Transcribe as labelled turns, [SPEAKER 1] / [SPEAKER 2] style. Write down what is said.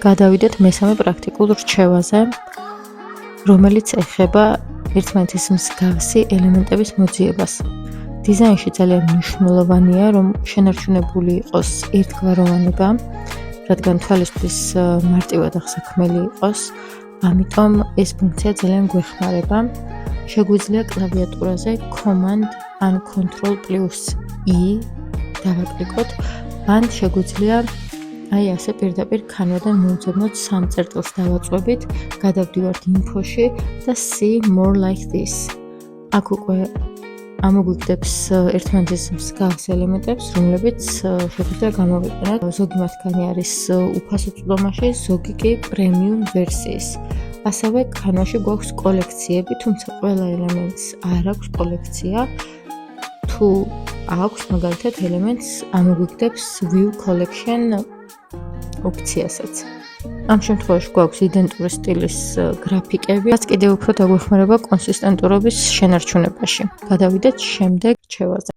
[SPEAKER 1] გადავიდეთ მესამე პრაქტიკულ რჩევაზე, რომელიც ეხება ერთმანეთის მსგავსი ელემენტების მოძიებას. დიზაინში ძალიან მნიშვნელოვანია, რომ შენარჩუნებული იყოს ერთგვაროვანება, რადგან თვალისთვის მარტივად აღსაქმელი იყოს, ამიტომ ეს ფუნქცია ძალიან გვეხმარება. შეგვიძლია კლავიატურაზე Command ან Ctrl+E დავაკლიკოთ, ან შეგვიძლია აი ასე პირდაპირ ქანვიდან მოვუძებნოთ 3 წერტილს დავაწვევით, გადავდივართ Info-ში და See More Like This. აქ უკვე ამოგვიგდებს ერთმანეთის მსგავს ელემენტებს, რომლებიც შეგვიძლია გამოვიყენოთ. ზოგი მათგანი არის უფასო წვდომაში, ზოგი კი პრემიუმ ვერსიის. ასევე ქანვაში გვაქვს კოლექციები, თუმცა ყველა ელემენტს არ აქვს კოლექცია. თუ აქვს მაგალითად ელემენტს ამოგვიგდებს View Collection ოფციასაც. ამ შემთხვევაში გვაქვს იდენტური სტილის გრაფიკები, რაც კიდევ უფრო დაგვეხმარება კონსისტენტურობის შენარჩუნებაში. გადავიდეთ შემდეგ რჩევაზე.